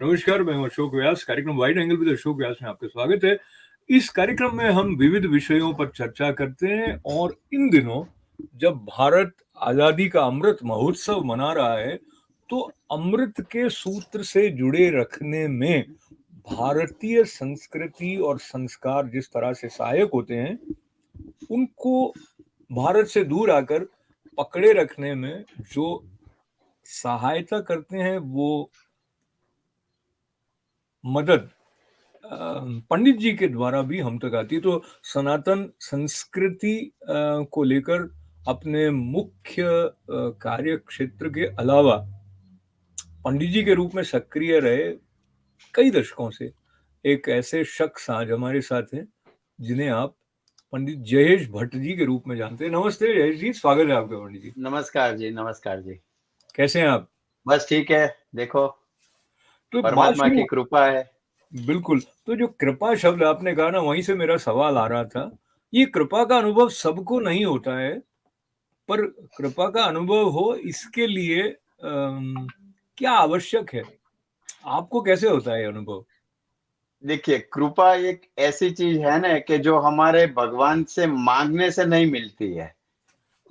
नमस्कार, मैं हूं अशोक व्यास। कार्यक्रम वाइड एंगल विद अशोक व्यास में आपका स्वागत है। इस कार्यक्रम में हम विविध विषयों पर चर्चा करते हैं और इन दिनों जब भारत आजादी का अमृत महोत्सव मना रहा है, तो अमृत के सूत्र से जुड़े रखने में भारतीय संस्कृति और संस्कार जिस तरह से सहायक होते हैं, उनको भारत से दूर आकर पकड़े रखने में जो सहायता करते हैं, वो मदद पंडित जी के द्वारा भी हम तक आती है। तो सनातन संस्कृति को लेकर अपने मुख्य कार्य क्षेत्र के अलावा पंडित जी के रूप में सक्रिय रहे कई दशकों से एक ऐसे शख्स आज हमारे साथ हैं जिन्हें आप पंडित जयेश भट्ट जी के रूप में जानते हैं। नमस्ते जयेश जी, स्वागत है आपका। पंडित जी नमस्कार जी, नमस्कार जी। कैसे हैं आप? बस ठीक है। देखो, तो बात परमात्मा की शुरू, कृपा है। बिल्कुल। तो जो कृपा शब्द आपने कहा ना, वहीं से मेरा सवाल आ रहा था। ये कृपा का अनुभव सबको नहीं होता है, पर कृपा का अनुभव हो इसके लिए क्या आवश्यक है? आपको कैसे होता है ये अनुभव? देखिए, कृपा एक ऐसी चीज है ना कि जो हमारे भगवान से मांगने से नहीं मिलती है,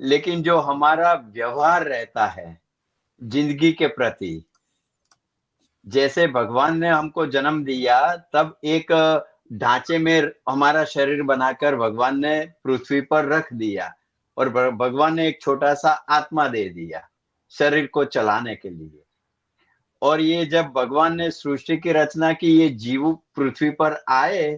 लेकिन जो हमारा व्यवहार रहता है जिंदगी के प्रति। जैसे भगवान ने हमको जन्म दिया, तब एक ढांचे में हमारा शरीर बनाकर भगवान ने पृथ्वी पर रख दिया और भगवान ने एक छोटा सा आत्मा दे दिया शरीर को चलाने के लिए। और ये जब भगवान ने सृष्टि की रचना की, ये जीव पृथ्वी पर आए,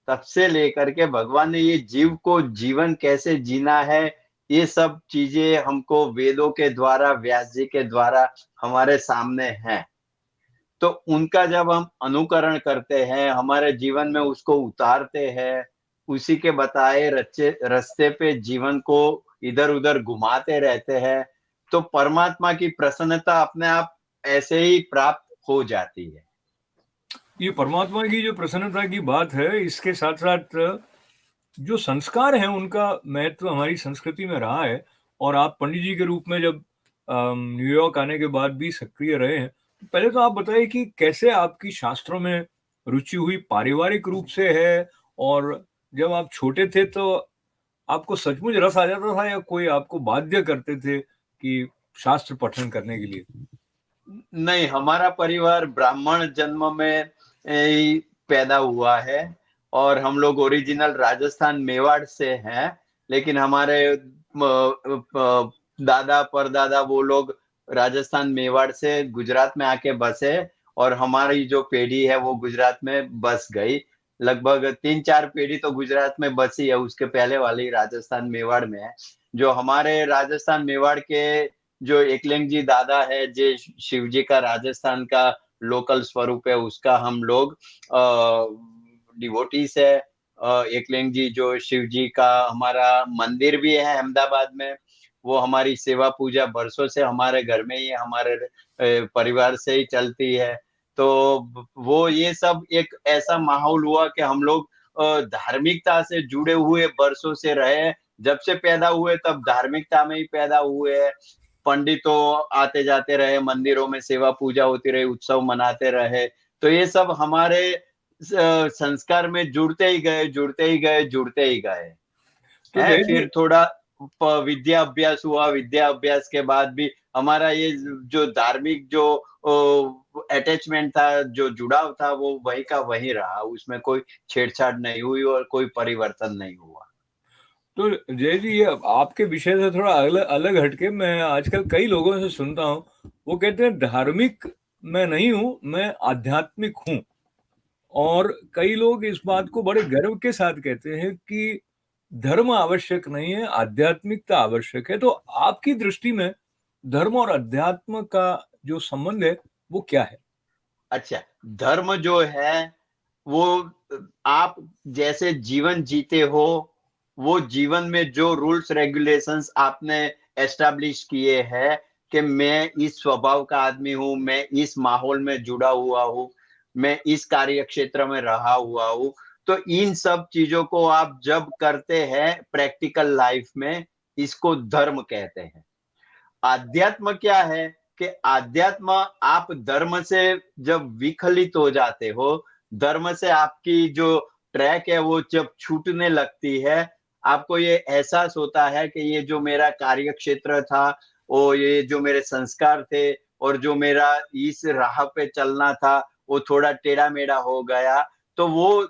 तब से लेकर के भगवान ने ये जीव को जीवन कैसे जीना है, ये सब चीजें हमको वेदों के द्वारा, व्यास जी के द्वारा हमारे सामने हैं। तो उनका जब हम अनुकरण करते हैं, हमारे जीवन में उसको उतारते हैं, उसी के बताए रचे रास्ते पे जीवन को इधर-उधर घुमाते रहते हैं, तो परमात्मा की प्रसन्नता अपने आप ऐसे ही प्राप्त हो जाती है। ये परमात्मा की जो प्रसन्नता की बात है, इसके साथ-साथ जो संस्कार हैं, उनका महत्व हमारी संस्कृति में रहा है। और आप पंडित जी के रूप में जब न्यूयॉर्क आने के बाद भी सक्रिय रहे हैं, तो पहले तो आप बताइए कि कैसे आपकी शास्त्रों में रुचि हुई? पारिवारिक रूप से है, और जब आप छोटे थे तो आपको सचमुच रस आ जाता था या कोई आपको बाध्य करते थे कि शास्त्र पठन करने के लिए? नहीं, हमारा परिवार ब्राह्मण जन्म में ही पैदा हुआ है और हम लोग ओरिजिनल राजस्थान मेवाड़ से हैं, लेकिन हमारे दादा परदादा वो लोग राजस्थान मेवाड़ से गुजरात में आके बसे और हमारी जो पीढ़ी है वो गुजरात में बस गई। लगभग 3-4 पीढ़ी तो गुजरात में बसी है, उसके पहले वाली राजस्थान मेवाड़ में है। जो हमारे राजस्थान मेवाड़ के जो एकलिंग जी दादा है, जे शिव जी का राजस्थान का लोकल स्वरूप है, उसका हम लोग डिवोटीज है। एकलिंग जी जो शिव जी का हमारा मंदिर भी है अहमदाबाद में, वो हमारी सेवा पूजा बरसों से हमारे घर में ही हमारे परिवार से ही चलती है। तो वो ये सब एक ऐसा माहौल हुआ कि हम लोग धार्मिकता से जुड़े हुए बरसों से रहे। जब से पैदा हुए तब धार्मिकता में ही पैदा हुए हैं। पंडितों आते जाते रहे, मंदिरों में सेवा पूजा होती रही, उत्सव मनाते रहे। तो ये सब हमारे संस्कार में जुड़ते ही गए, जुड़ते ही गए, जुड़ते ही गए। तो है, जय जी, फिर थोड़ा विद्या अभ्यास हुआ, विद्या अभ्यास के बाद भी हमारा ये जो धार्मिक जो अटैचमेंट था, जो जुड़ाव था, वो वही का वही रहा। उसमें कोई छेड़छाड़ नहीं हुई और कोई परिवर्तन नहीं हुआ। तो जय जी, ये आपके विषय से थोड़ा अलग अलग हटके मैं आजकल कई लोगों से सुनता हूँ, वो कहते हैं धार्मिक मैं नहीं हूँ, मैं आध्यात्मिक हूँ। और कई लोग इस बात को बड़े गर्व के साथ कहते हैं कि धर्म आवश्यक नहीं है, आध्यात्मिकता आवश्यक है। तो आपकी दृष्टि में धर्म और अध्यात्म का जो संबंध है, वो क्या है? अच्छा, धर्म जो है वो आप जैसे जीवन जीते हो, वो जीवन में जो रूल्स रेगुलेशंस आपने एस्टैब्लिश किए हैं कि मैं इस स्वभाव का आदमी हूँ, मैं इस माहौल में जुड़ा हुआ हूँ, मैं इस कार्य क्षेत्र में रहा हुआ हूँ। तो इन सब चीज़ों को आप जब करते हैं प्रैक्टिकल लाइफ में, इसको धर्म कहते हैं। अध्यात्म क्या है? कि अध्यात्म आप धर्म से जब विखलित हो जाते हो, धर्म से आपकी जो ट्रैक है वो जब छूटने लगती है, आपको ये एहसास होता है कि ये जो मेरा कार्य क्षेत्र था, वो ये जो मेरे संस्कार थे और जो मेरा इस राह पे चलना था, वो थोड़ा टेढ़ा-मेढ़ा हो गया। तो वो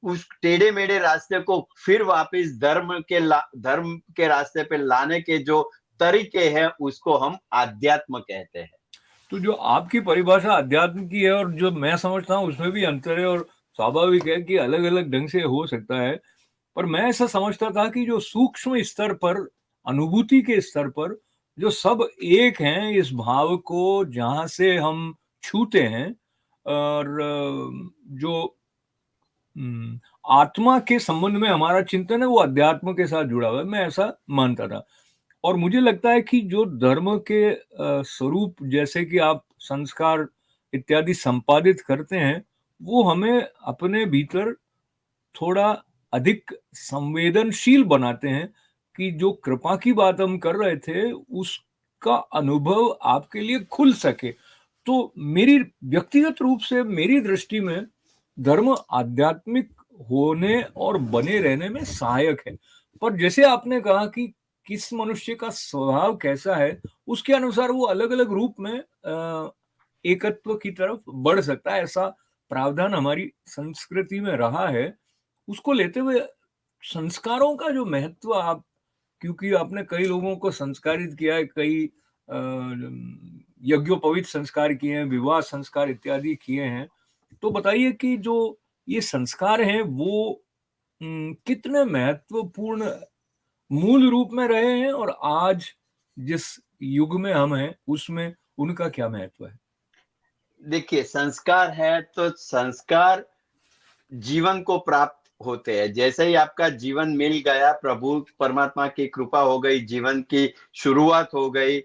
उस टेढ़े-मेढ़े रास्ते को फिर वापस धर्म के रास्ते पे लाने के जो तरीके हैं, उसको हम आध्यात्म कहते हैं। तो जो आपकी परिभाषा अध्यात्म की है और जो मैं समझता हूँ उसमें भी अंतर है, और स्वाभाविक है कि अलग-अलग ढंग से हो सकता है। पर मैं ऐसा समझता था कि जो सूक्ष्म स्तर पर, अनुभूति के स्तर पर, जो सब एक हैं, इस भाव को जहाँ से हम छूते हैं, और जो आत्मा के संबंध में हमारा चिंतन है वो अध्यात्म के साथ जुड़ा हुआ है, मैं ऐसा मानता था। और मुझे लगता है कि जो धर्म के स्वरूप, जैसे कि आप संस्कार इत्यादि संपादित करते हैं, वो हमें अपने भीतर थोड़ा अधिक संवेदनशील बनाते हैं कि जो कृपा की बात हम कर रहे थे, उसका अनुभव आपके लिए खुल सके। तो मेरी व्यक्तिगत रूप से, मेरी दृष्टि में धर्म आध्यात्मिक होने और बने रहने में सहायक है। पर जैसे आपने कहा कि किस मनुष्य का स्वभाव कैसा है, उसके अनुसार वो अलग-अलग रूप में एकत्व की तरफ बढ़ सकता है, ऐसा प्रावधान हमारी संस्कृति में रहा है। उसको लेते हुए संस्कारों का जो महत्व, आप, क्योंकि आपने कई लोगों को संस्कारित किया है, कई यज्ञोपवीत संस्कार किए हैं, विवाह संस्कार इत्यादि किए हैं। तो बताइए कि जो ये संस्कार हैं वो कितने महत्वपूर्ण मूल रूप में रहे हैं, और आज जिस युग में हम हैं उसमें उनका क्या महत्व है? देखिए, संस्कार है तो संस्कार जीवन को प्राप्त होते हैं। जैसे ही आपका जीवन मिल गया, प्रभु परमात्मा की कृपा हो गई, जीवन की शुरुआत हो गई,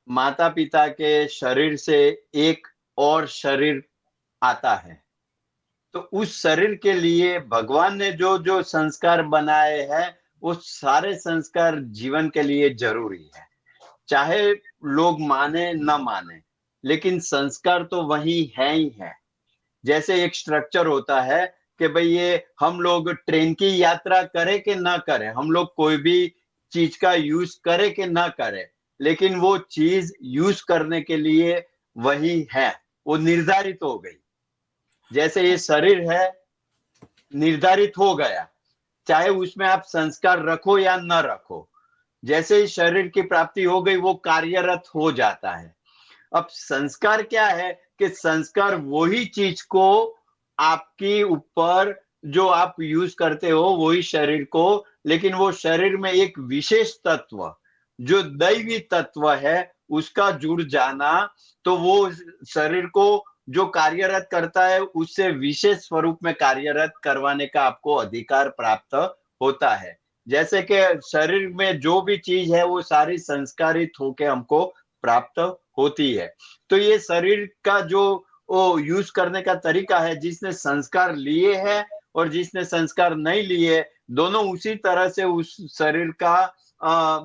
माता-पिता के शरीर से एक और शरीर आता है। तो उस शरीर के लिए भगवान ने जो-जो संस्कार बनाए हैं, वो सारे संस्कार जीवन के लिए ज़रूरी है। चाहे लोग माने न माने, लेकिन संस्कार तो वही है ही है। जैसे एक स्ट्रक्चर होता है कि भई ये हम लोग ट्रेन की यात्रा करें कि ना करें, हम लोग कोई भी चीज़ का यूज़ करें कि ना करें, लेकिन वो चीज़ यूज़ करने के लिए वही है, वो निर्धारित हो गई। जैसे ये शरीर है, निर्धारित हो गया, चाहे उसमें आप संस्कार रखो या ना रखो। जैसे ही शरीर की प्राप्ति हो गई, वो कार्यरत हो जाता है। अब संस्कार क्या है कि संस्कार वही चीज को आपके ऊपर जो आप यूज करते हो वही शरीर को, लेकिन वो शरीर में एक विशेष तत्व जो दैवी तत्व है उसका जुड़ जाना, तो वो शरीर को जो कार्यरत करता है उससे विशेष स्वरूप में कार्यरत करवाने का आपको अधिकार प्राप्त होता है। जैसे कि शरीर में जो भी चीज है वो सारी संस्कारित होके हमको प्राप्त होती है। तो ये शरीर का जो वो यूज करने का तरीका है, जिसने संस्कार लिए हैं और जिसने संस्कार नहीं लिए, दोनों उसी तरह से उस शरीर का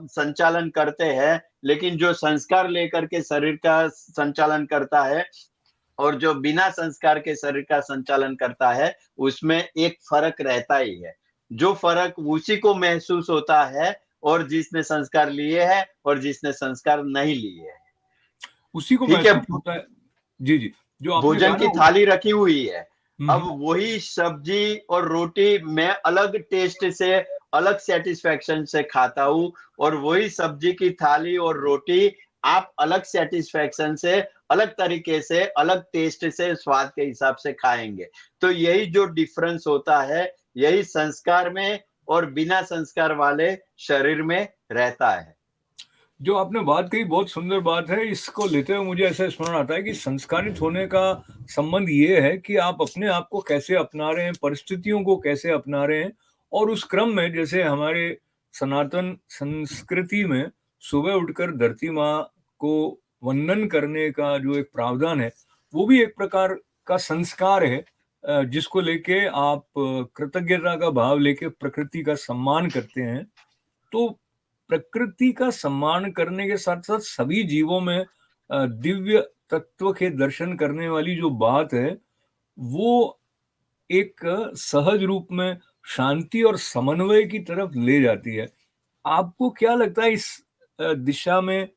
संचालन करते हैं। लेकिन जो संस्कार लेकर के शरीर का संचालन करता है और जो बिना संस्कार के शरीर का संचालन करता है, उसमें एक फ़र्क रहता ही है। जो फ़र्क उसी को महसूस होता है और जिसने संस्कार लिए हैं और जिसने संस्कार नहीं लिए हैं। उसी को ठीक है, महसूस होता है। जी, जी। जो आपने भोजन कहा की ना, थाली रखी हुई है। हुँ, अब हुँ। वही सब्जी और रोटी मैं अलग टेस्ट से, अलग सैटिस्फैक्शन से खाता हूँ और वही सब्जी की थाली और रोटी आप अलग सैटिस्फैक्शन से, अलग तरीके से, अलग टेस्ट से, स्वाद के हिसाब से खाएँगे। तो यही जो डिफरेंस होता है, यही संस्कार में और बिना संस्कार वाले शरीर में रहता है। जो आपने बात कही बहुत सुंदर बात है। इसको लेते हुए मुझे ऐसा स्मरण आता है कि संस्कारित होने का संबंध ये है कि आप अपने आप को कैसे अपना रहे हैं, परिस्थितियों को कैसे अपना रहे हैं, और उस क्रम में जैसे हमारे सनातन संस्कृति में सुबह उठकर धरती माँ को वंदन करने का जो एक प्रावधान है, वो भी एक प्रकार का संस्कार है, जिसको लेके आप कृतज्ञता का भाव लेके प्रकृति का सम्मान करते हैं। तो प्रकृति का सम्मान करने के साथ-साथ सभी जीवों में दिव्य तत्व के दर्शन करने वाली जो बात है, वो एक सहज रूप में शांति और समन्वय की तरफ ले जाती है। आपको क्या लगता है इस दिशा में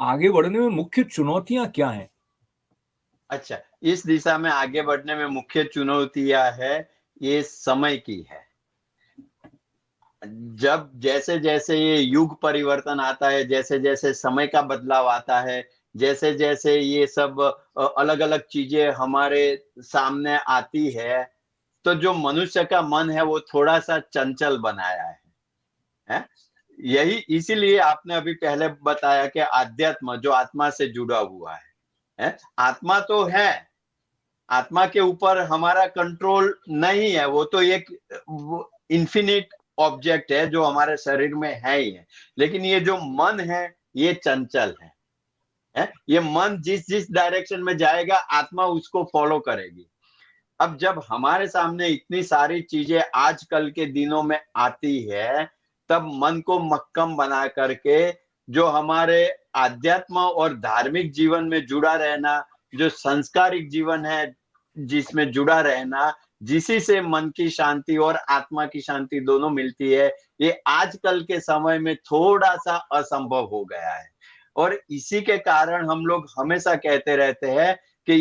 आगे बढ़ने में मुख्य चुनौतियाँ क्या हैं? अच्छा, इस दिशा में आगे बढ़ने में मुख्य चुनौतियाँ है, ये समय की है। जब जैसे-जैसे ये युग परिवर्तन आता है, जैसे-जैसे समय का बदलाव आता है, जैसे-जैसे ये सब अलग-अलग चीज़ें हमारे सामने आती है, तो जो मनुष्य का मन है वो थोड़ा-सा चंचल बनाया हैं? यही इसीलिए आपने अभी पहले बताया कि अध्यात्म जो आत्मा से जुड़ा हुआ हैं? आत्मा तो है, आत्मा के ऊपर हमारा कंट्रोल नहीं है, वो तो एक वो इन्फिनिट ऑब्जेक्ट है जो हमारे शरीर में है ही है। लेकिन ये जो मन है, ये चंचल है? ये मन जिस-जिस डायरेक्शन में जाएगा, आत्मा उसको फॉलो करेगी। अब जब हमारे सामने इतनी सारी चीज़ें आजकल के दिनों में आती है, तब मन को मक्कम बना करके जो हमारे आध्यात्म और धार्मिक जीवन में जुड़ा रहना, जो संस्कारिक जीवन है, जिसमें जुड़ा रहना, जिसी से मन की शांति और आत्मा की शांति दोनों मिलती है, ये आजकल के समय में थोड़ा-सा असंभव हो गया है। और इसी के कारण हम लोग हमेशा कहते रहते हैं कि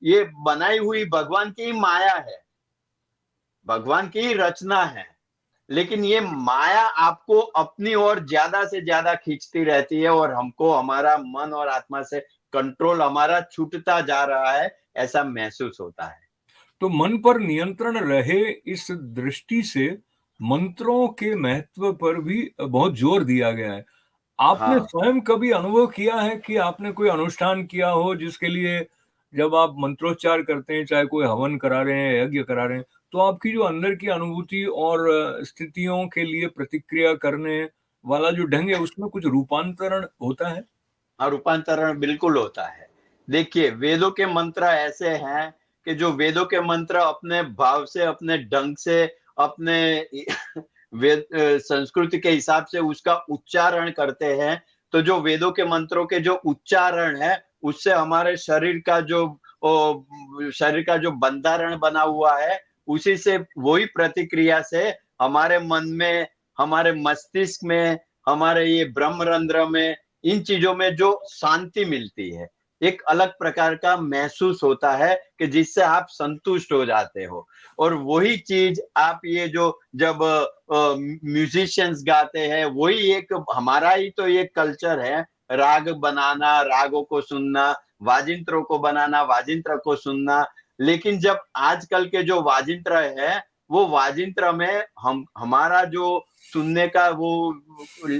ये बनाई हुई भगवान की माया है, भगवान की रचना है। लेकिन ये माया आपको अपनी ओर ज़्यादा से ज़्यादा खींचती रहती है और हमको हमारा मन और आत्मा से कंट्रोल हमारा छूटता जा रहा है, ऐसा महसूस होता है। तो मन पर नियंत्रण रहे इस दृष्टि से मंत्रों के महत्व पर भी बहुत जोर दिया गया है। आपने हाँ। स्वयं कभी अनुभव किया है कि आपने कोई अनुष्ठान किया हो जिसके लिए जब आप मंत्रोच्चार करते हैं, चाहे कोई हवन करा रहे हैं, यज्ञ करा रहे हैं, तो आपकी जो अंदर की अनुभूति और स्थितियों के लिए प्रतिक्रिया करने वाला जो ढंग है, उसमें कुछ रूपांतरण होता है? हाँ, रूपांतरण बिल्कुल होता है। देखिए, वेदों के मंत्र ऐसे हैं कि जो वेदों के मंत्र अपने भाव से, अपने ढंग से, अपने संस्कृति के हिसाब से उसका उच्चारण करते हैं, तो जो वेदों के मंत्रों के जो उच्चारण है, उससे हमारे शरीर का जो बंधारण बना हुआ है, उसी से वही प्रतिक्रिया से हमारे मन में, हमारे मस्तिष्क में, हमारे ये ब्रह्मरंध्र में इन चीज़ों में जो शांति मिलती है, एक अलग प्रकार का महसूस होता है कि जिससे आप संतुष्ट हो जाते हो। और वही चीज़ आप ये जो जब म्यूज़िशियंस गाते हैं, वही एक हमारा ही तो एक कल्चर है, राग बनाना, रागों को सुनना, वाजिंत्रों को बनाना, वाजिंत्र को सुनना। लेकिन जब आजकल के जो वाजिंत्र हैं, वो वाजिंत्र में हम हमारा जो सुनने का वो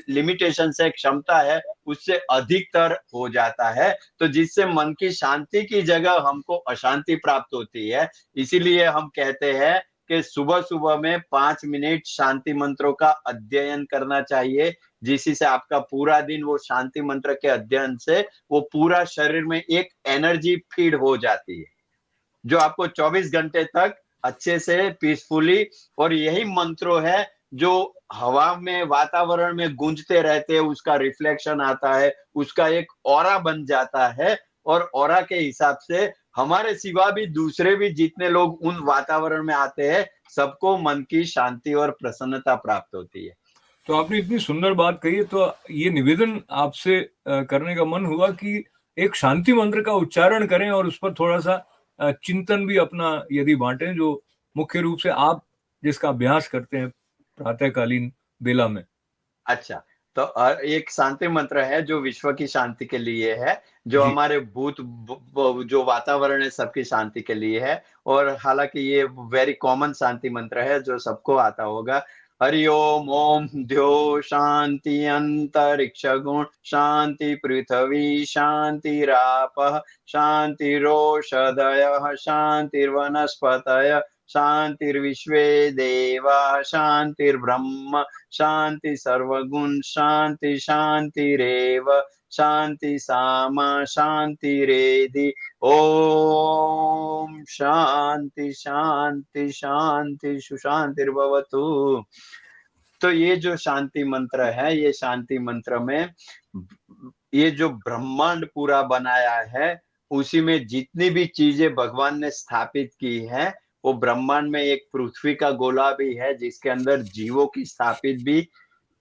लिमिटेशंस है, क्षमता है, उससे अधिकतर हो जाता है, तो जिससे मन की शांति की जगह हमको अशांति प्राप्त होती है। इसीलिए हम कहते हैं कि सुबह-सुबह में 5 मिनट शांति मंत्रों का अध्ययन करना चाहिए, जिसी से आपका पूरा दिन वो शांति मंत्र के अध्ययन से वो पूरा शरीर में एक एनर्जी फीड हो जाती है, जो आपको 24 घंटे तक अच्छे से पीसफुली और यही मंत्रों है जो हवा में वातावरण में गूंजते रहते हैं, उसका रिफ्लेक्शन आता है, उसका एक ऑरा बन जाता है और ऑरा के हिसाब से हमारे सिवा भी दूसरे भी जितने लोग उन वातावरण में आते हैं, सबको मन की शांति और प्रसन्नता प्राप्त होती है। तो आपने इतनी सुंदर बात कही है, तो ये निवेदन आपसे करने का मन हुआ कि एक शांति मंत्र का उच्चारण करें और उस पर थोड़ा-सा चिंतन भी अपना यदि बाँटें, जो मुख्य रूप से आप जिसका अभ्यास करते हैं प्रातःकालीन बेला में। अच्छा, तो एक शांति मंत्र है जो विश्व की शांति के लिए है, जो जी। हमारे भूत ब ब जो वातावरण है सबकी शांति के लिए है और हालाँकि ये वेरी कॉमन शांति मंत्र है जो सबको आता होगा। हरि ओम, ओम द्यौः शान्ति अन्तरिक्ष गुण शान्ति पृथिवी शान्तिरापः शान्तिरोषधयः शान्तिर्वनस्पतयः शान्तिर्विश्वे देवा शान्तिर्ब्रह्म शांति सर्वगुण शांति शांतिरेव शांति सामा शांतिरेधि ओम शांति शांति शांति सुशांतिर्भवतु। तो ये जो शांति मंत्र है, ये शांति मंत्र में ये जो ब्रह्मांड पूरा बनाया है, उसी में जितनी भी चीजें भगवान ने स्थापित की है, वो ब्रह्मांड में एक पृथ्वी का गोला भी है जिसके अंदर जीवों की स्थापित भी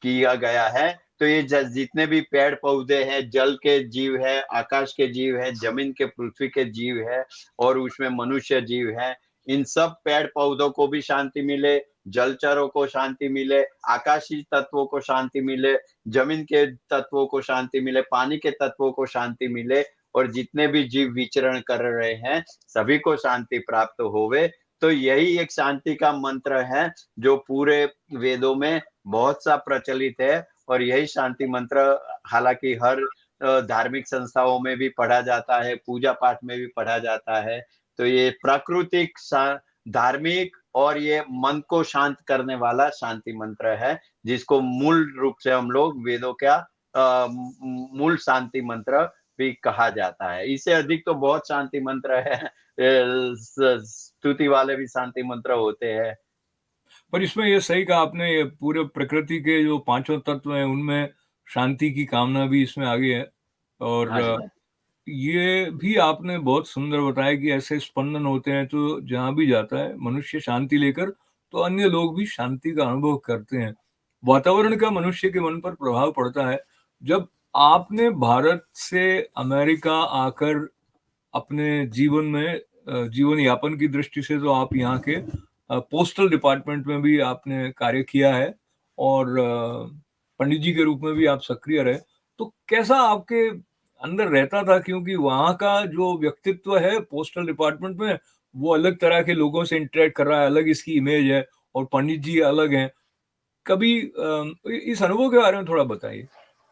किया गया है। तो ये जितने भी पेड़ पौधे हैं, जल के जीव है, आकाश के जीव है, जमीन के पृथ्वी के जीव है, और उसमें मनुष्य जीव है, इन सब पेड़ पौधों को भी शांति मिले, जलचरों को शांति मिले, आकाशीय तत्वों को शांति मिले, जमीन के तत्वों को शांति मिले, पानी के तत्वों को शांति मिले, और जितने भी जीव विचरण कर रहे हैं सभी को शांति प्राप्त होवे। तो यही एक शांति का मंत्र है जो पूरे वेदों में बहुत सा प्रचलित है, और यही शांति मंत्र हालांकि हर धार्मिक संस्थाओं में भी पढ़ा जाता है, पूजा पाठ में भी पढ़ा जाता है। तो ये प्राकृतिक धार्मिक और ये मन को शांत करने वाला शांति मंत्र है, जिसको मूल रूप से हम लोग वेदों का मूल शांति मंत्र भी कहा जाता है। इससे अधिक तो बहुत शांति मंत्र है, स्तुति वाले भी शांति मंत्र होते हैं। पर इसमें ये सही कहा आपने, ये पूरे प्रकृति के जो पांचों तत्व हैं उनमें शांति की कामना भी इसमें आ गई है। और हाँ जी, हाँ जी। ये भी आपने बहुत सुंदर बताया कि ऐसे स्पंदन होते हैं तो जहां भी जाता है मनुष्य शांति लेकर, तो अन्य लोग भी शांति का अनुभव करते हैं। वातावरण का मनुष्य के मन पर प्रभाव पड़ता है। जब आपने भारत से अमेरिका आकर अपने जीवन में जीवन यापन की दृष्टि से, तो आप यहाँ के पोस्टल डिपार्टमेंट में भी आपने कार्य किया है और पंडित जी के रूप में भी आप सक्रिय रहे। तो कैसा आपके अंदर रहता था, क्योंकि वहाँ का जो व्यक्तित्व है पोस्टल डिपार्टमेंट में, वो अलग तरह के लोगों से इंटरेक्ट कर रहा है, अलग इसकी इमेज है, और पंडित जी अलग हैं। कभी इस अनुभव के बारे में थोड़ा बताइए।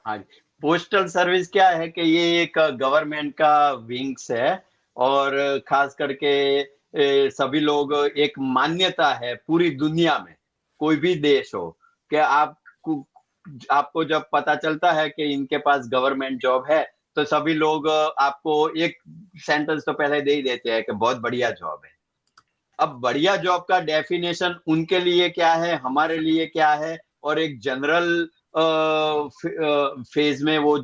हाँ जी, पोस्टल सर्विस क्या है कि ये एक गवर्नमेंट का विंग्स है, और खास करके सभी लोग एक मान्यता है पूरी दुनिया में, कोई भी देश हो, कि आपको जब पता चलता है कि इनके पास गवर्नमेंट जॉब है, तो सभी लोग आपको एक सेंटेंस तो पहले दे ही देते हैं कि बहुत बढ़िया जॉब है। अब बढ़िया जॉब का डेफिनेशन उनके लिए क्या है, हमारे लिए क्या है, और एक जनरल फेज में वो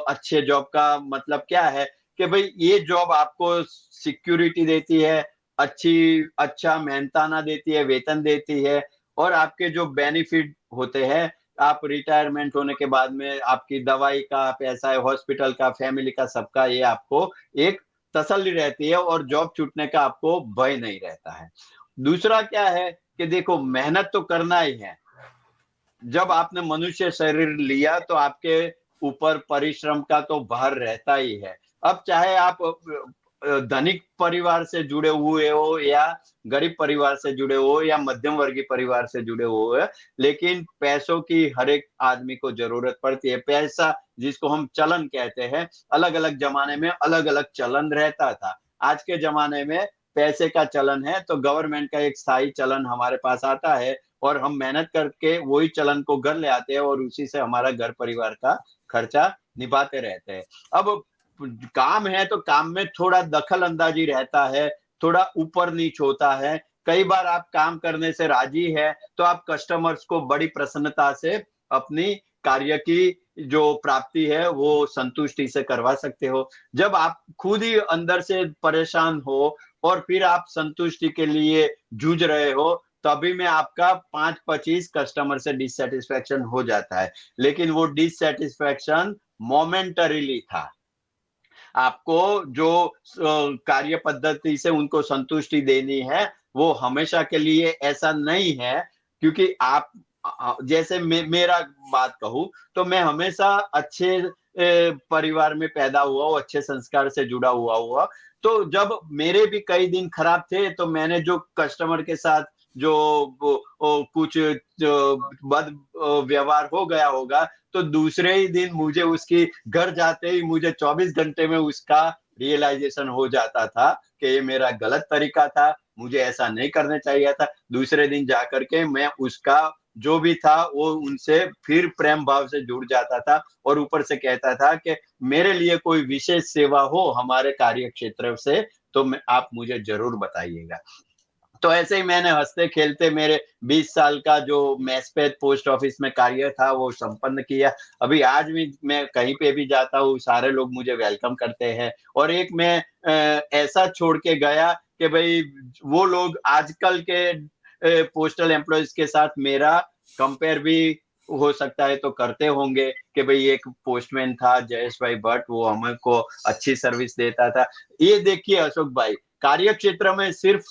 अच्छे जॉब का मतलब क्या है कि भाई ये जॉब आपको सिक्योरिटी देती है, अच्छा मेहनताना देती है, वेतन देती है, और आपके जो बेनिफिट होते हैं, आप रिटायरमेंट होने के बाद में आपकी दवाई का पैसा है, हॉस्पिटल का, फैमिली का, सबका ये आपको एक तसल्ली रहती है, और जॉब छूटने का आपको भय नहीं रहता है। दूसरा क्या है कि देखो मेहनत तो करना ही है। जब आपने मनुष्य शरीर लिया तो आपके ऊपर परिश्रम का तो भार रहता ही है। अब चाहे आप धनिक परिवार से जुड़े हुए हो, या गरीब परिवार से जुड़े हो, या मध्यम वर्गीय परिवार से जुड़े हुए, लेकिन पैसों की हर एक आदमी को जरूरत पड़ती है। पैसा जिसको हम चलन कहते हैं, अलग अलग जमाने में अलग अलग चलन रहता था। आज के जमाने में पैसे का चलन है, तो गवर्नमेंट का एक स्थायी चलन हमारे पास आता है, और हम मेहनत करके वही चलन को घर ले आते हैं, और उसी से हमारा घर परिवार का खर्चा निभाते रहते हैं। अब काम है तो काम में थोड़ा दखल अंदाजी रहता है, थोड़ा ऊपर नीच होता है। कई बार आप काम करने से राजी है तो आप कस्टमर्स को बड़ी प्रसन्नता से अपनी कार्य की जो प्राप्ति है वो संतुष्टि से करवा सकते हो। जब आप खुद ही अंदर से परेशान हो और फिर आप संतुष्टि के लिए जूझ रहे हो, तभी में आपका 5-25 कस्टमर से डिससैटिस्फैक्शन हो जाता है। लेकिन वो डिससैटिस्फैक्शन मोमेंटरीली था। आपको जो कार्य पद्धति से उनको संतुष्टि देनी है, वो हमेशा के लिए ऐसा नहीं है, क्योंकि आप जैसे मेरा बात कहूँ तो मैं हमेशा अच्छे परिवार में पैदा हुआ हूँ, अच्छे संस्कार से जुड़ा हुआ। तो जब मेरे भी कई दिन खराब थे, तो मैंने जो कस्टमर के साथ जो कुछ जो बद व्यवहार हो गया होगा, तो दूसरे ही दिन मुझे उसकी घर जाते ही मुझे 24 घंटे में उसका रियलाइजेशन हो जाता था कि ये मेरा गलत तरीका था, मुझे ऐसा नहीं करना चाहिए था। दूसरे दिन जाकर के मैं उसका जो भी था वो उनसे फिर प्रेम भाव से जुड़ जाता था, और ऊपर से कहता था कि मेरे लिए कोई विशेष सेवा हो हमारे कार्य क्षेत्र से तो आप मुझे जरूर बताइएगा। तो ऐसे ही मैंने हँसते खेलते मेरे 20 साल का जो मैसपेट पोस्ट ऑफिस में कार्य था वो संपन्न किया। अभी आज भी मैं कहीं पे भी जाता हूँ, सारे लोग मुझे वेलकम करते हैं। और एक मैं ऐसा छोड़ के गया कि भई वो लोग आजकल के पोस्टल एम्प्लॉइज़ के साथ मेरा कंपेयर भी हो सकता है तो करते होंगे कि भई एक पोस्टमैन था जयेश भाई भट्ट, वो हमको अच्छी सर्विस देता था। ये देखिए अशोक भाई, कार्य क्षेत्र में सिर्फ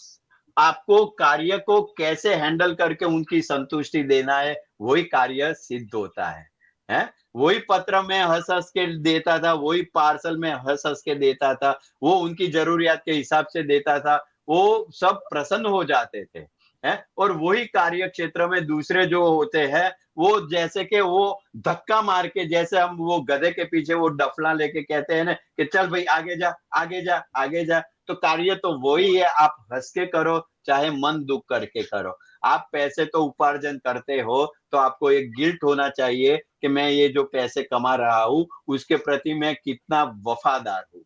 आपको कार्य को कैसे हैंडल करके उनकी संतुष्टि देना है, वही कार्य सिद्ध होता है। हैं? वही पत्र मैं हँस-हँस के देता था, वही पार्सल मैं हँस-हँस के देता था, वो उनकी ज़रूरियात के हिसाब से देता था, वो सब प्रसन्न हो जाते थे। हैं? और वही कार्य क्षेत्र में दूसरे जो होते हैं, वो जैसे कि वो धक्का मार के, जैसे हम वो गधे के पीछे वो डफला लेके कहते हैं ना कि चल भई आगे जा, आगे जा, आगे जा। तो कार्य तो वही है, आप हँस के करो, चाहे मन दुःख करके करो। आप पैसे तो उपार्जन करते हो, तो आपको एक गिल्ट होना चाहिए कि मैं ये जो पैसे कमा रहा हूँ, उसके प्रति मैं कितना वफ़ादार हूँ।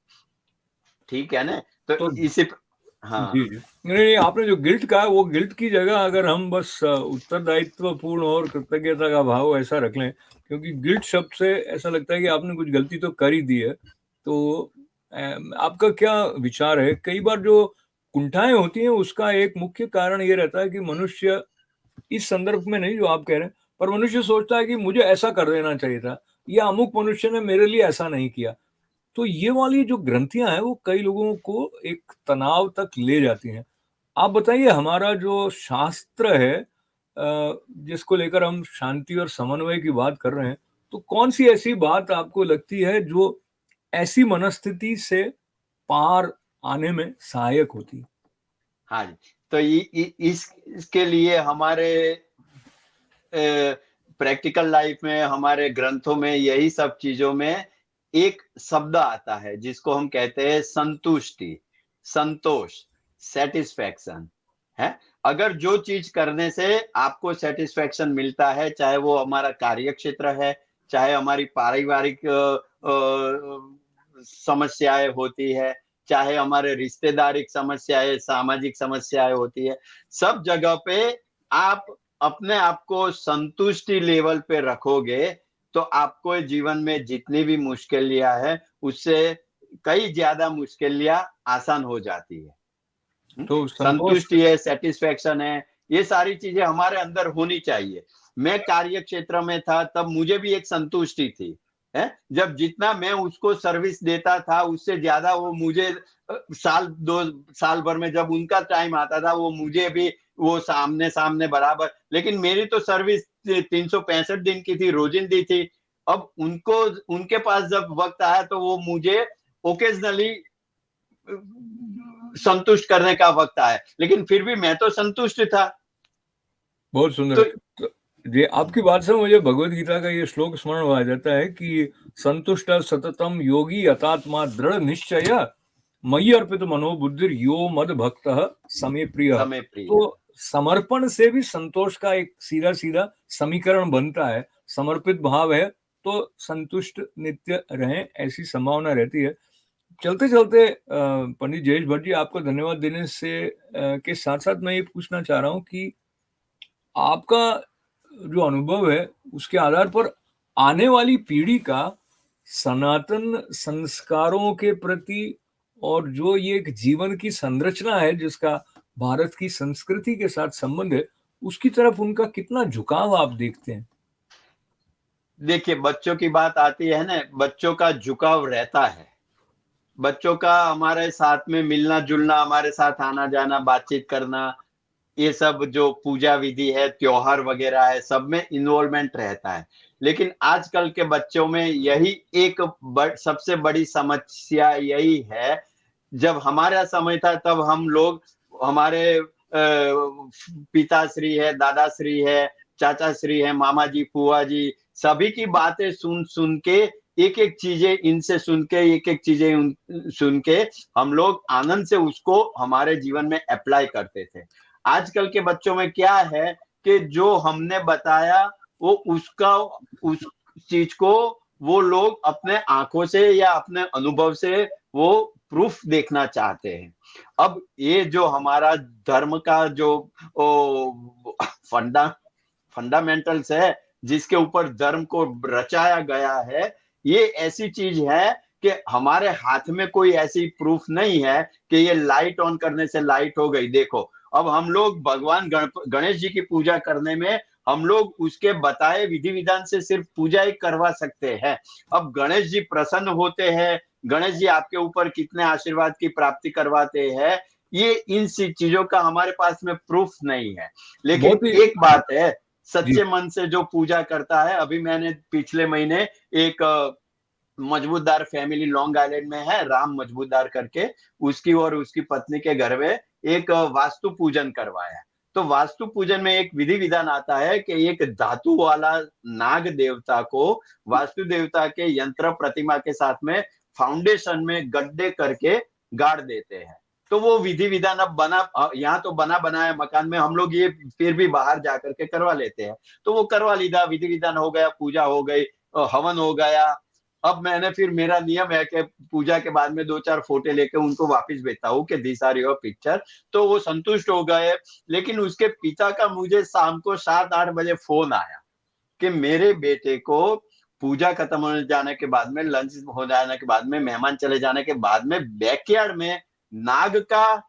ठीक है ना? तो तो इसी प हाँ, जी, जी। नहीं, आपने जो गिल्ट कहा, वो गिल्ट की जगह अगर हम बस उत्तरदायित्वपूर्ण और कृतज्ञता का भाव ऐसा रख लें, क्योंकि गिल्ट शब्द से ऐसा लगता है कि आपने कुछ गलती तो कर ही दी है। तो आपका क्या विचार है? कई बार जो कुंठाएँ होती हैं, उसका एक मुख्य कारण ये रहता है कि मनुष्य इस संदर्भ में नहीं जो आप कह रहे हैं, पर मनुष्य सोचता है कि मुझे ऐसा कर देना चाहिए था, या अमुक मनुष्य ने मेरे लिए ऐसा नहीं किया। तो ये वाली जो ग्रंथियाँ हैं, वो कई लोगों को एक तनाव तक ले जाती हैं। आप बताइए, हमारा जो शास्त्र है जिसको लेकर हम शांति और समन्वय की बात कर रहे हैं, तो कौन-सी ऐसी बात आपको लगती है जो ऐसी मनस्थिति से पार आने में सहायक होती है? हाँ जी। तो इ इ इसके लिए हमारे प्रैक्टिकल लाइफ में, हमारे ग्रंथों में, यही सब चीज़ों में एक शब्द आता है जिसको हम कहते हैं संतुष्टि, संतोष, सैटिस्फैक्शन, है? अगर जो चीज़ करने से आपको सैटिस्फैक्शन मिलता है, चाहे वो हमारा कार्यक्षेत्र है, चाहे हमारी पारिवारिक समस्याएँ होती है, चाहे हमारे रिश्तेदारिक समस्याएँ, सामाजिक समस्याएँ होती है, सब जगह पे आप अपने आप को संतुष्टि लेवल पे रखोगे, तो आपको जीवन में जितनी भी मुश्किलियाँ हैं, उससे कई ज़्यादा मुश्किलियाँ आसान हो जाती है। हुँ? तो संतोष संतुष्टि है, सैटिस्फैक्शन है, ये सारी चीज़ें हमारे अंदर होनी चाहिए। मैं कार्य क्षेत्र में था, तब मुझे भी एक संतुष्टि थी, हैं? जब जितना मैं उसको सर्विस देता था, उससे ज़्यादा वो मुझे साल 2 साल भर में जब उनका टाइम आता था, वो मुझे भी वो सामने-सामने बराबर, लेकिन मेरी तो सर्विस 365 दिन की थी, रोज़िंदी थी। अब उनको उनके पास जब वक़्त आया, तो वो मुझे ओकेज़नली संतुष्ट करने का वक़्त आया, लेकिन फिर भी मैं तो संतुष्ट था। बहुत सुंदर। तो तो जी, आपकी बात से मुझे भगवद गीता का ये श्लोक स्मरण आ जाता है कि संतुष्ट सततम योगी यतात्मा दृढ़ निश्चय मयि अर्पित मनोबुद्धिर यो मद भक्त समे प्रिय। समय प्रिय। तो समर्पण से भी संतोष का एक सीधा सीधा समीकरण बनता है। समर्पित भाव है तो संतुष्ट नित्य रहें, ऐसी संभावना रहती है। चलते चलते पंडित जयेश भट्ट जी, आपको धन्यवाद देने से के साथ साथ मैं ये पूछना चाह रहा हूँ कि आपका जो अनुभव है, उसके आधार पर आने वाली पीढ़ी का सनातन संस्कारों के प्रति और जो ये एक जीवन की संरचना है जिसका भारत की संस्कृति के साथ संबंध है, उसकी तरफ उनका कितना झुकाव आप देखते हैं? देखिए, बच्चों की बात आती है ना, बच्चों का झुकाव रहता है। बच्चों का हमारे साथ में मिलना-जुलना, हमारे साथ आना-जाना, बातचीत करना, ये सब जो पूजा विधि है, त्योहार वगैरह है, सब में इन्वॉल्वमेंट रहता है। लेकिन आजकल के बच्चों में यही एक सबसे बड़ी समस्या यही है, जब हमारा समय था तब हम लोग हमारे पिताश्री है, दादाश्री है, चाचाश्री है, मामा जी, फूआ जी, सभी की बातें सुन-सुन के, एक-एक चीज़ें इनसे सुन के, एक-एक चीज़ें उन सुन के हम लोग आनंद से उसको हमारे जीवन में एप्लाई करते थे। आजकल के बच्चों में क्या है कि जो हमने बताया, वो उसका उस चीज़ को वो लोग अपने आँखों से या अपने अनुभव से वो प्रूफ देखना चाहते हैं। अब ये जो हमारा धर्म का जो फंडामेंटल्स है, जिसके ऊपर धर्म को रचाया गया है, ये ऐसी चीज है कि हमारे हाथ में कोई ऐसी प्रूफ नहीं है कि ये लाइट ऑन करने से लाइट हो गई। देखो, अब हम लोग भगवान गणेश जी की पूजा करने में हम लोग उसके बताए विधि विधान से सिर्फ पूजा ही करवा सकते हैं। अब गणेश जी प्रसन्न होते हैं, गणेश जी आपके ऊपर कितने आशीर्वाद की प्राप्ति करवाते हैं, ये इन चीजों का हमारे पास में प्रूफ नहीं है। लेकिन एक बात है, सच्चे मन से जो पूजा करता है, अभी मैंने पिछले महीने एक मजबूतदार फैमिली लॉन्ग आइलैंड में है, राम मजबूतदार करके, उसकी और उसकी पत्नी के घर में एक वास्तु पूजन करवाया। तो वास्तु पूजन में एक विधि विधान आता है कि एक धातु वाला नाग देवता को वास्तु देवता के यंत्र प्रतिमा के साथ में फाउंडेशन में गड्ढे करके गाड़ देते हैं। तो वो विधि विधान अब बना, यहाँ तो बना बनाया मकान में हम लोग ये फिर भी बाहर जाकर के करवा लेते हैं। तो वो करवा लीधा, विधि विधान हो गया, पूजा हो गई, हवन हो गया। अब मैंने फिर, मेरा नियम है कि पूजा के बाद में 2-4 फोटो लेके उनको वापस भेजता हूँ कि दिस आर योर पिक्चर। तो वो संतुष्ट हो गए। लेकिन उसके पिता का मुझे शाम को 7-8 बजे फोन आया कि मेरे बेटे को पूजा खत्म हो जाने के बाद में, लंच हो जाने के बाद में, मेहमान चले जाने के बाद में बैकयार्ड में नाग का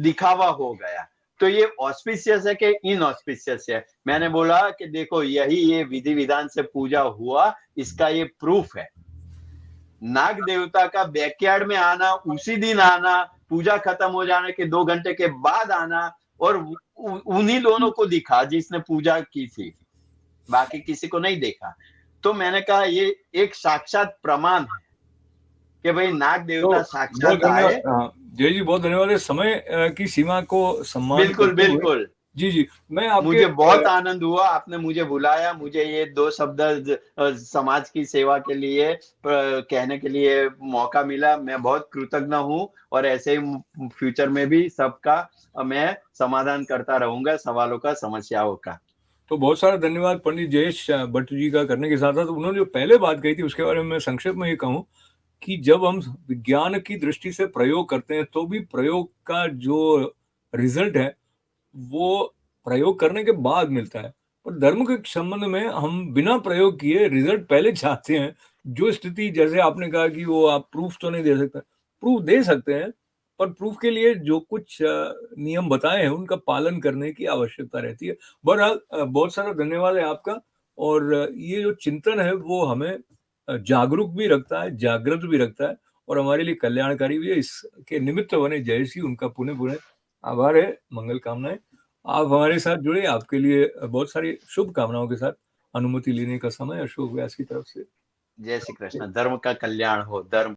दिखावा हो गया। तो ये ऑस्पिशियस है कि इनऑस्पिशियस है? मैंने बोला कि देखो, यही ये विधि विधान से पूजा हुआ, इसका ये प्रूफ है। नाग देवता का बैकयार्ड में आना, उसी दिन आना, पूजा खत्म हो जाने के 2 घंटे के बाद आना, और उन्हीं दोनों को दिखा जिसने पूजा की थी, बाकी किसी को नहीं देखा। तो मैंने कहा ये एक साक्षात प्रमाण है कि भाई नाग देवता साक्षात आए। जय जी, बहुत धन्यवाद है। समय की सीमा को सम्मान बिल्कुल बिल्कुल। जी जी, मैं आपके, मुझे बहुत आनंद हुआ, आपने मुझे बुलाया, मुझे ये 2 शब्द समाज की सेवा के लिए कहने के लिए मौका मिला। मैं बहुत कृतज्ञ हूँ, और ऐसे ही फ्यूचर में भी सबका मैं समाधान करता रहूंगा, सवालों का, समस्याओं का। तो बहुत सारा धन्यवाद पंडित जयेश भट्ट जी का करने के साथ साथ उन्होंने जो पहले बात कही थी उसके बारे में संक्षेप में ये कहूँ कि जब हम विज्ञान की दृष्टि से प्रयोग करते हैं तो भी प्रयोग का जो रिजल्ट है वो प्रयोग करने के बाद मिलता है, पर धर्म के संबंध में हम बिना प्रयोग किए रिजल्ट पहले चाहते हैं। जो स्थिति, जैसे आपने कहा कि वो आप प्रूफ तो नहीं दे सकते, प्रूफ दे सकते हैं, पर प्रूफ के लिए जो कुछ नियम बताए हैं उनका पालन करने की आवश्यकता रहती है। बहरहाल बहुत सारा धन्यवाद है आपका, और ये जो चिंतन है वो हमें जागरूक भी रखता है, जागृत भी रखता है, और हमारे लिए कल्याणकारी भी है। इसके निमित्त बने जयेश जी, उनका पुनः पुनः आभार है, मंगल कामनाएं। आप हमारे साथ जुड़े, आपके लिए बहुत सारी शुभकामनाओं के साथ अनुमति लेने का समय अशोक व्यास की तरफ से। जय श्री कृष्ण। धर्म का कल्याण हो, धर्म